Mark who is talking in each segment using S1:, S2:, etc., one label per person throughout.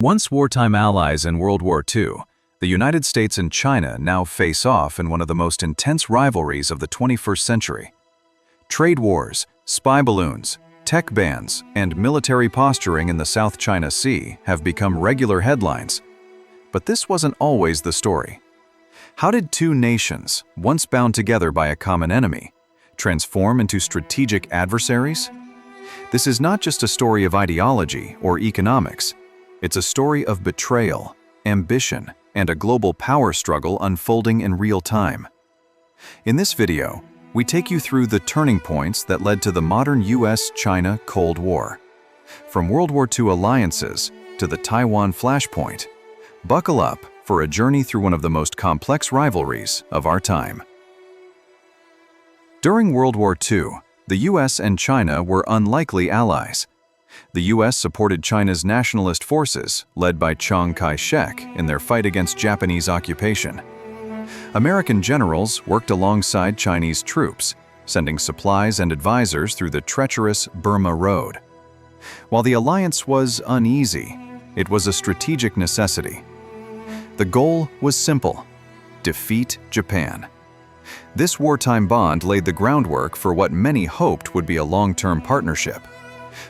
S1: Once wartime allies in World War II, the United States and China now face off in one of the most intense rivalries of the 21st century. Trade wars, spy balloons, tech bans, and military posturing in the South China Sea have become regular headlines. But this wasn't always the story. How did two nations, once bound together by a common enemy, transform into strategic adversaries? This is not just a story of ideology or economics. It's a story of betrayal, ambition, and a global power struggle unfolding in real time. In this video, we take you through the turning points that led to the modern U.S.-China Cold War. From World War II alliances to the Taiwan flashpoint, buckle up for a journey through one of the most complex rivalries of our time. During World War II, the U.S. and China were unlikely allies. The U.S. supported China's nationalist forces, led by Chiang Kai-shek, in their fight against Japanese occupation. American generals worked alongside Chinese troops, sending supplies and advisors through the treacherous Burma Road. While the alliance was uneasy, it was a strategic necessity. The goal was simple: defeat Japan. This wartime bond laid the groundwork for what many hoped would be a long-term partnership.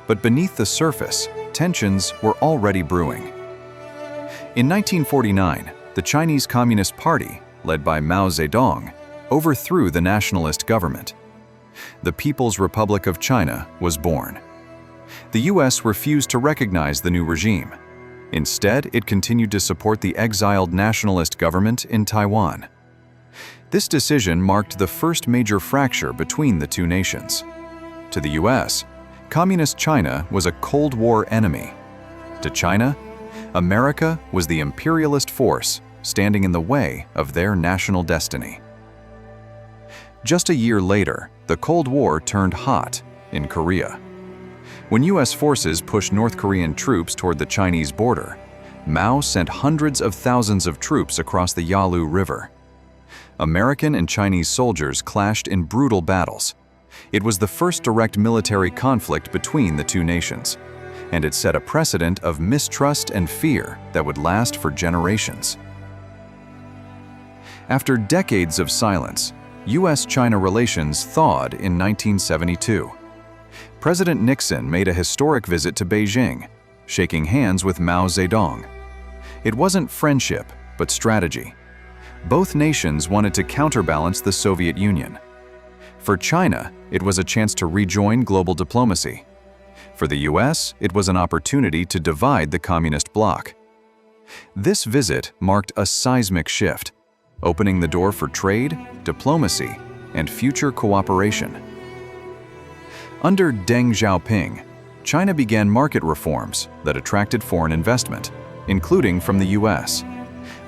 S1: But beneath the surface, tensions were already brewing. In 1949, the Chinese Communist Party, led by Mao Zedong, overthrew the nationalist government. The People's Republic of China was born. The U.S. refused to recognize the new regime. Instead, it continued to support the exiled nationalist government in Taiwan. This decision marked the first major fracture between the two nations. To the U.S., Communist China was a Cold War enemy. To China, America was the imperialist force standing in the way of their national destiny. Just a year later, the Cold War turned hot in Korea. When U.S. forces pushed North Korean troops toward the Chinese border, Mao sent hundreds of thousands of troops across the Yalu River. American and Chinese soldiers clashed in brutal battles. It was the first direct military conflict between the two nations, and it set a precedent of mistrust and fear that would last for generations. After decades of silence, U.S.-China relations thawed in 1972. President Nixon made a historic visit to Beijing, shaking hands with Mao Zedong. It wasn't friendship, but strategy. Both nations wanted to counterbalance the Soviet Union. For China, it was a chance to rejoin global diplomacy. For the U.S., it was an opportunity to divide the communist bloc. This visit marked a seismic shift, opening the door for trade, diplomacy, and future cooperation. Under Deng Xiaoping, China began market reforms that attracted foreign investment, including from the U.S.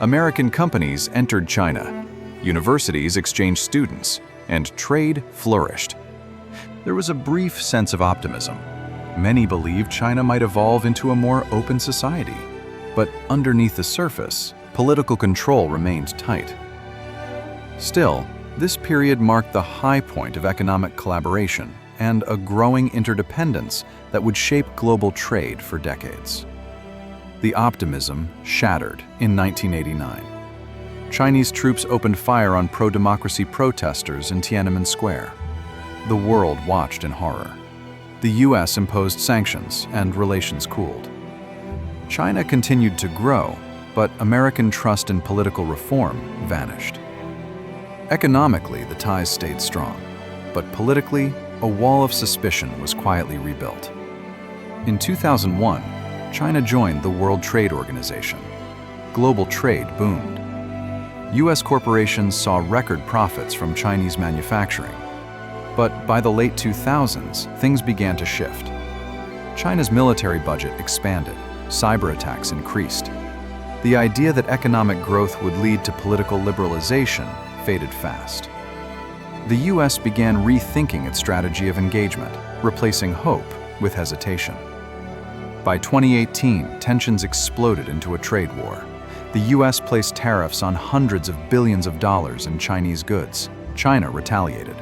S1: American companies entered China, universities exchanged students, and trade flourished. There was a brief sense of optimism. Many believed China might evolve into a more open society, but underneath the surface, political control remained tight. Still, this period marked the high point of economic collaboration and a growing interdependence that would shape global trade for decades. The optimism shattered in 1989. Chinese troops opened fire on pro-democracy protesters in Tiananmen Square. The world watched in horror. The U.S. imposed sanctions and relations cooled. China continued to grow, but American trust in political reform vanished. Economically, the ties stayed strong, but politically, a wall of suspicion was quietly rebuilt. In 2001, China joined the World Trade Organization. Global trade boomed. U.S. corporations saw record profits from Chinese manufacturing. But by the late 2000s, things began to shift. China's military budget expanded, cyber attacks increased. The idea that economic growth would lead to political liberalization faded fast. The U.S. began rethinking its strategy of engagement, replacing hope with hesitation. By 2018, tensions exploded into a trade war. The U.S. placed tariffs on hundreds of billions of dollars in Chinese goods. China retaliated.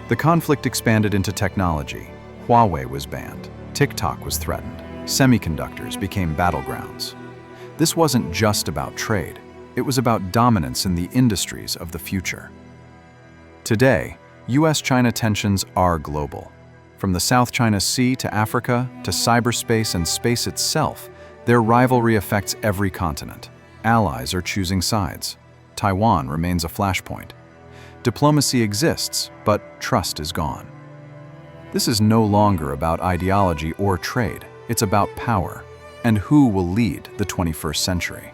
S1: The conflict expanded into technology. Huawei was banned. TikTok was threatened. Semiconductors became battlegrounds. This wasn't just about trade. It was about dominance in the industries of the future. Today, U.S.-China tensions are global. From the South China Sea to Africa to cyberspace and space itself, their rivalry affects every continent. Allies are choosing sides. Taiwan remains a flashpoint. Diplomacy exists, but trust is gone. This is no longer about ideology or trade. It's about power and who will lead the 21st century.